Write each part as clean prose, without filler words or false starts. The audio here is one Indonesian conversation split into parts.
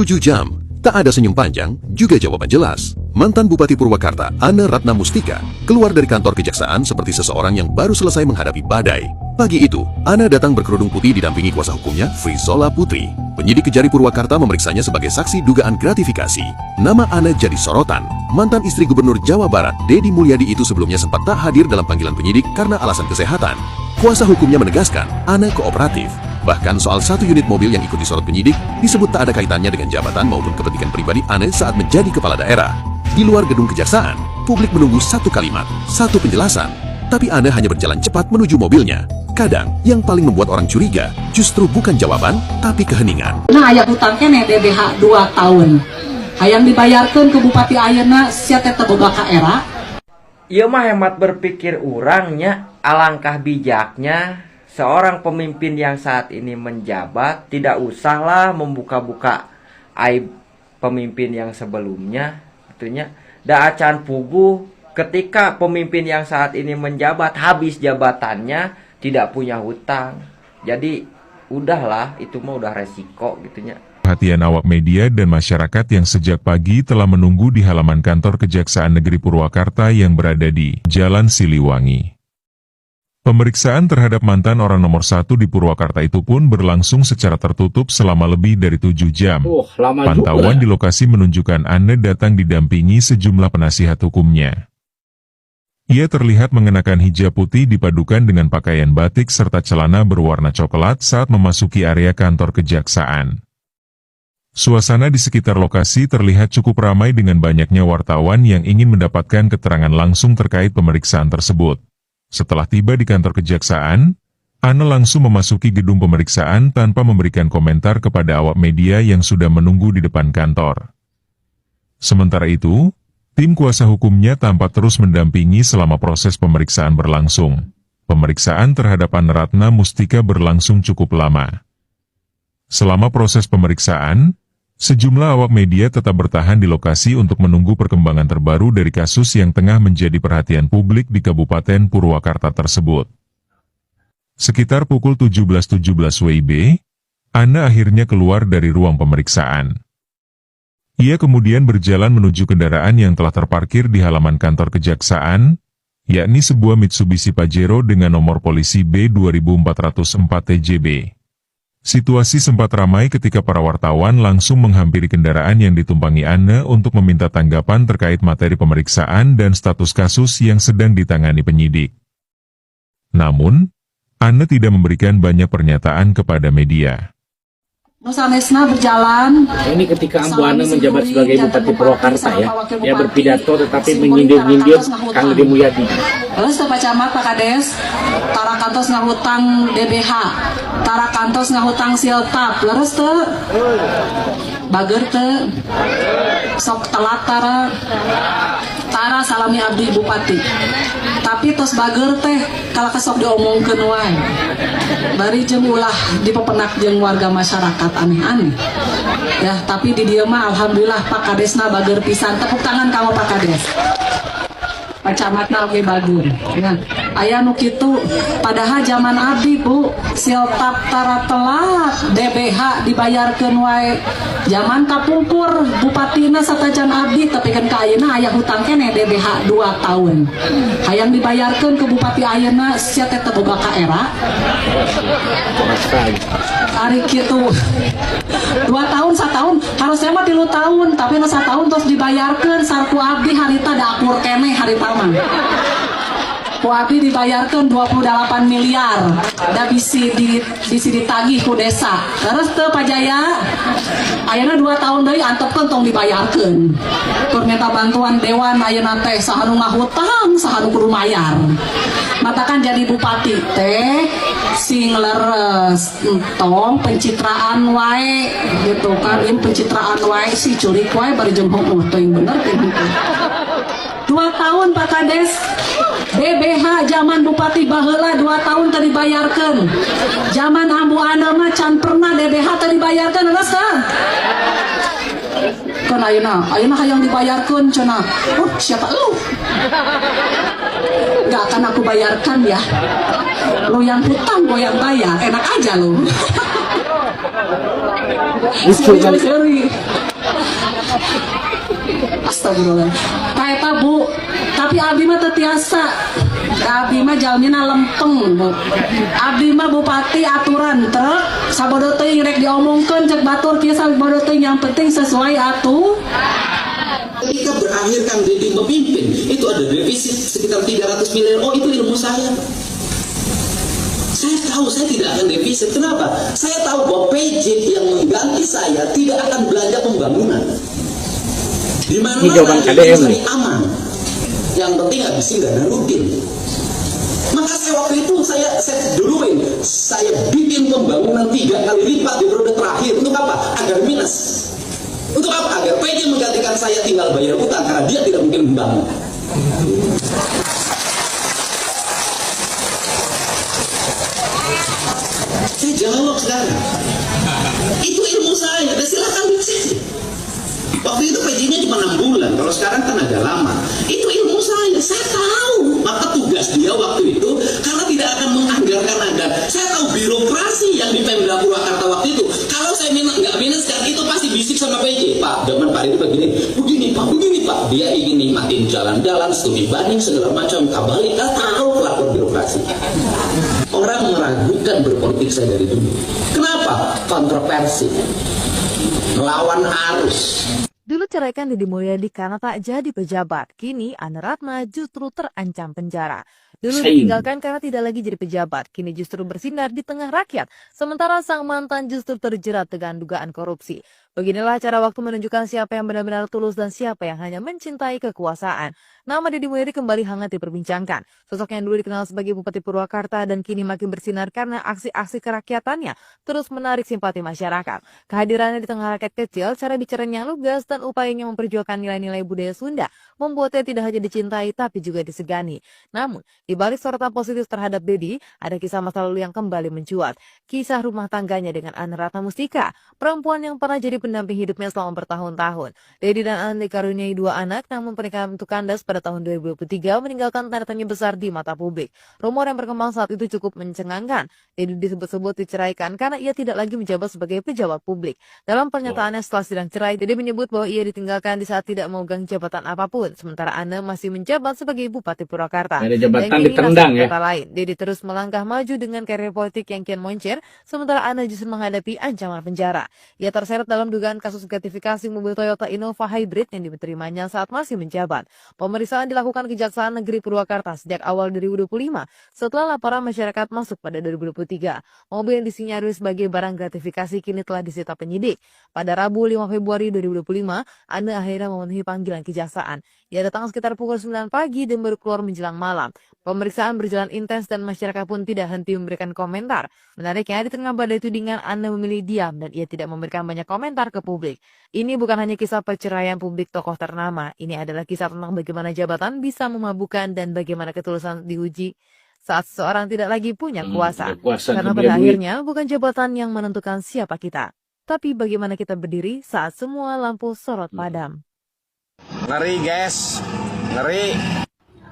7 jam. Tak ada senyum panjang, juga jawaban jelas. Mantan Bupati Purwakarta, Ane Ratna Mustika, keluar dari kantor kejaksaan seperti seseorang yang baru selesai menghadapi badai. Pagi itu, Ane datang berkerudung putih didampingi kuasa hukumnya, Frizola Putri. Penyidik Kejari Purwakarta memeriksanya sebagai saksi dugaan gratifikasi. Nama Ane jadi sorotan. Mantan istri Gubernur Jawa Barat, Dedi Mulyadi itu sebelumnya sempat tak hadir dalam panggilan penyidik karena alasan kesehatan. Kuasa hukumnya menegaskan, Ane kooperatif. Bahkan soal 1 unit mobil yang ikut disorot penyidik disebut tak ada kaitannya dengan jabatan maupun kepentingan pribadi Ane saat menjadi kepala daerah. Di luar gedung kejaksaan, publik menunggu 1 kalimat, 1 penjelasan. Tapi Ane hanya berjalan cepat menuju mobilnya. Kadang, yang paling membuat orang curiga justru bukan jawaban, tapi keheningan. Nah, aya hutangnya DBH 2 tahun. Hayang dibayarkan ke Bupati ayeuna sia teh boga ka era. Ieu mah hemat berpikir urangnya, alangkah bijaknya seorang pemimpin yang saat ini menjabat tidak usahlah membuka-buka aib pemimpin yang sebelumnya, tentunya da acan puguh ketika pemimpin yang saat ini menjabat habis jabatannya tidak punya hutang. Jadi udahlah, itu mah udah resiko gitunya. Perhatian awak media dan masyarakat yang sejak pagi telah menunggu di halaman kantor Kejaksaan Negeri Purwakarta yang berada di Jalan Siliwangi. Pemeriksaan terhadap mantan orang nomor 1 di Purwakarta itu pun berlangsung secara tertutup selama lebih dari 7 jam. Pantauan di lokasi menunjukkan Ane datang didampingi sejumlah penasihat hukumnya. Ia terlihat mengenakan hijab putih dipadukan dengan pakaian batik serta celana berwarna coklat saat memasuki area kantor kejaksaan. Suasana di sekitar lokasi terlihat cukup ramai dengan banyaknya wartawan yang ingin mendapatkan keterangan langsung terkait pemeriksaan tersebut. Setelah tiba di kantor kejaksaan, Ane langsung memasuki gedung pemeriksaan tanpa memberikan komentar kepada awak media yang sudah menunggu di depan kantor. Sementara itu, tim kuasa hukumnya tampak terus mendampingi selama proses pemeriksaan berlangsung. Pemeriksaan terhadap Ane Ratna Mustika berlangsung cukup lama. Selama proses pemeriksaan, sejumlah awak media tetap bertahan di lokasi untuk menunggu perkembangan terbaru dari kasus yang tengah menjadi perhatian publik di Kabupaten Purwakarta tersebut. Sekitar pukul 17.17 WIB, Ane akhirnya keluar dari ruang pemeriksaan. Ia kemudian berjalan menuju kendaraan yang telah terparkir di halaman kantor kejaksaan, yakni sebuah Mitsubishi Pajero dengan nomor polisi B2404 TJB. Situasi sempat ramai ketika para wartawan langsung menghampiri kendaraan yang ditumpangi Ane untuk meminta tanggapan terkait materi pemeriksaan dan status kasus yang sedang ditangani penyidik. Namun, Ane tidak memberikan banyak pernyataan kepada media. Sanesna berjalan. Ini ketika Ambu Ane menjabat sebagai Bupati Purwakarta ya, dia berpidato tetapi menyindir-nyindir Kang Dedi Mulyadi. Terus Pak Camat, Pak Kades, tara kantos ngahutang DBH, tara kantos ngahutang siltap, leres teu? Bager teu? Sok telat tara salami abdi Bupati. Tapi tos bager teh kalau kesok diomongkeun wae. Bari jeung ulah dipepenak jeung warga masyarakat aneh-aneh. Ya, tapi di dieu mah alhamdulillah Pak Kadesna bager pisan. Tepuk tangan kamu Pak Kades. Pak Camatna oge bagur. Ya. Aya nu kitu padahal zaman abdi Bu, siltap tara telat, DBH dibayarkeun wae. Zaman kapungkur bupatina satajan abdi tapi kan ka ayeuna aya hutang keneh DBH 2 tahun. Hayang dibayarkeun ke bupati ayeuna sia teh teu boga ka era. Ari kitu 2 tahun 1 tahun harusnya mah 3 tahun tapi nu 1 tahun terus dibayarkeun sarku abdi harita da akur keneh harita mah. Ku abdi dibayarkeun 28 miliar da bisi ditagih ku desa. Terus teu Pak Jaya ayeuna 2 tahun deui antepkeun tong dibayarkeun. Kur minta bantuan dewan ayeuna teh saha nu ngahutang saha nu kudu mayar. Matakan jadi bupati teh sing leres entong pencitraan wae gitu kan, pencitraan wae si curik wae bari jeung heueuh teuing bener teh. 2 tahun Pak Kades DBH zaman Bupati baheula 2 tahun tadi dibayarkeun. Zaman Ambu Ane mah can pernah DBH tadi dibayarkeun geus tah. Kan ayeuna hayang dibayarkeun cenah. Siapa lu? Gak akan aku bayarkan ya. Lu yang hutang gue yang bayar, enak aja lu. Lucu kali. Astagfirullah. Kaeta Bu, tapi abdi mah teu tiasa. Abdi mah jalmina lempeng Bu. Abdi mah bupati aturan truk sabodo teuing rek diomongkeun cek batur kieu sabodo teuing yang penting sesuai atuh. Ketika berakhir Kang Deddy memimpin, itu ada defisit sekitar 300 miliar. Oh, itu ilmu saya. Saya tahu saya tidak akan defisit. Kenapa? Saya tahu bahwa PJ yang mengganti saya tidak akan belanja pembangunan. Di mana-mana KDM nih. aman. Yang penting habisin dana rutin. Maka saya waktu itu saya duluin, saya bikin pembangunan 3 kali lipat di periode terakhir. Untuk apa? Agar minus. Untuk apa? Agar PJ menggantikan saya tinggal bayar utang karena dia tidak mungkin membangun. Saya jawab sekarang. Itu ilmu saya. Dan silakan dicek. Waktu itu PJ-nya cuma 6 bulan. Kalau sekarang kan agak lama. Itu ilmu saya. Saya tahu. Maka tugas dia waktu itu karena tidak akan menganggarkan anggaran. Saya tahu birokrasi yang di Pemda Purwakarta waktu itu. Kalau saya nggak minuskan itu pasti bisik sama PJ. Pak, zaman Pak itu begini Pak. Dia ingin nikmatin jalan-jalan, studi banding segala macam. Kabalik, tahu pelakor birokrasi. Orang meragukan berpolitik saya dari dulu. Kenapa? Kontroversi. Melawan arus. Dulu ceraikan Deddy Mulyadi karena tak jadi pejabat. Kini Anne Ratna justru terancam penjara. Dulu ditinggalkan karena tidak lagi jadi pejabat. Kini justru bersinar di tengah rakyat. Sementara sang mantan justru terjerat dengan dugaan korupsi. Beginilah cara waktu menunjukkan siapa yang benar-benar tulus dan siapa yang hanya mencintai kekuasaan. Nama Deddy Mulyadi kembali hangat diperbincangkan. Sosok yang dulu dikenal sebagai Bupati Purwakarta dan kini makin bersinar karena aksi-aksi kerakyatannya terus menarik simpati masyarakat. Kehadirannya di tengah rakyat kecil, cara bicaranya yang lugas dan upayanya memperjuangkan nilai-nilai budaya Sunda membuatnya tidak hanya dicintai tapi juga disegani. Namun, di balik sorotan positif terhadap Deddy, ada kisah masa lalu yang kembali mencuat. Kisah rumah tangganya dengan Anne Ratna Mustika, perempuan yang pernah jadi pendamping hidupnya selama bertahun-tahun. Deddy dan Anne dikaruniai 2 anak, namun pernikahan itu kandas pada tahun 2023 meninggalkan tanda tanya besar di mata publik. Rumor yang berkembang saat itu cukup mencengangkan. Deddy disebut-sebut diceraikan karena ia tidak lagi menjabat sebagai pejabat publik. Dalam pernyataannya setelah sidang cerai, Deddy menyebut bahwa ia ditinggalkan di saat tidak memegang jabatan apapun, sementara Anne masih menjabat sebagai Bupati Purwakarta. Ada jabatan ditendang ya. Kata lain, Deddy terus melangkah maju dengan karir politik yang kian moncer, sementara Anne justru menghadapi ancaman penjara. Ia terseret dalam dugaan kasus gratifikasi mobil Toyota Innova Hybrid yang diterimanya saat masih menjabat. Pemeriksaan dilakukan Kejaksaan Negeri Purwakarta sejak awal 2025 setelah laporan masyarakat masuk pada 2023. Mobil yang disinyalir sebagai barang gratifikasi kini telah disita penyidik. Pada Rabu 5 Februari 2025, Anne akhirnya memenuhi panggilan kejaksaan. Ia datang sekitar pukul 9 pagi dan baru keluar menjelang malam. Pemeriksaan berjalan intens dan masyarakat pun tidak henti memberikan komentar. Menariknya, di tengah badai tudingan, Anne memilih diam dan ia tidak memberikan banyak komentar ke publik. Ini bukan hanya kisah perceraian publik tokoh ternama. Ini adalah kisah tentang bagaimana jabatan bisa memabukkan dan bagaimana ketulusan diuji saat seseorang tidak lagi punya kuasa. Karena pada akhirnya bukan jabatan yang menentukan siapa kita, tapi bagaimana kita berdiri saat semua lampu sorot padam. Ngeri guys, ngeri.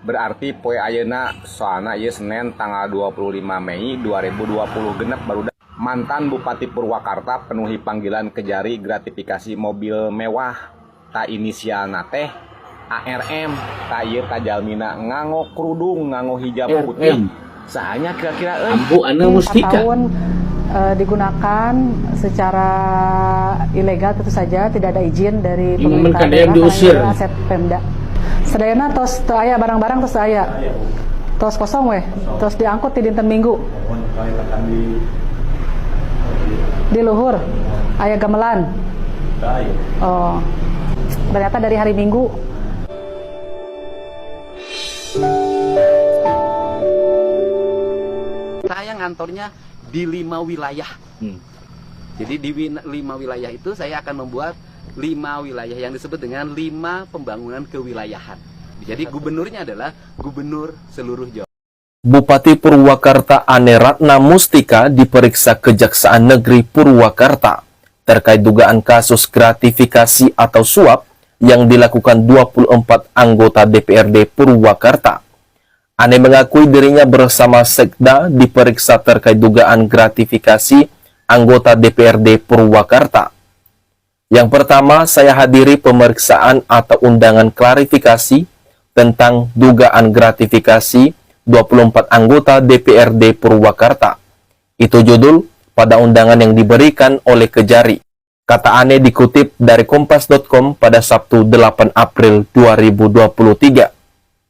Berarti poe ayeuna soalna ieu Senin tanggal 25 Mei 2020 genep baru mantan Bupati Purwakarta penuhi panggilan Kejari gratifikasi mobil mewah ta inisialna teh ARM ta ieu kajalmina nganggo kerudung nganggo hijab putih. Sahanya kira-kira Ambu Anne Mustika. Digunakan secara ilegal tentu saja, tidak ada izin dari pemerintah daerah, diusir. Aset Pemda. Sedayana tos aya barang-barang tos aya. Tos kosong weh, tos diangkut di dinten Minggu. Di luhur aya gamelan. Oh. Ternyata dari hari Minggu. Saya ngantornya di 5 wilayah. Jadi di 5 wilayah itu saya akan membuat 5 wilayah yang disebut dengan 5 pembangunan kewilayahan. Jadi gubernurnya adalah gubernur seluruh Jawa. Bupati Purwakarta Anne Ratna Mustika diperiksa Kejaksaan Negeri Purwakarta terkait dugaan kasus gratifikasi atau suap yang dilakukan 24 anggota DPRD Purwakarta. Anne mengakui dirinya bersama Sekda diperiksa terkait dugaan gratifikasi anggota DPRD Purwakarta. Yang pertama, saya hadiri pemeriksaan atau undangan klarifikasi tentang dugaan gratifikasi 24 anggota DPRD Purwakarta. Itu judul pada undangan yang diberikan oleh Kejari. Kata Ane dikutip dari kompas.com pada Sabtu 8 April 2023.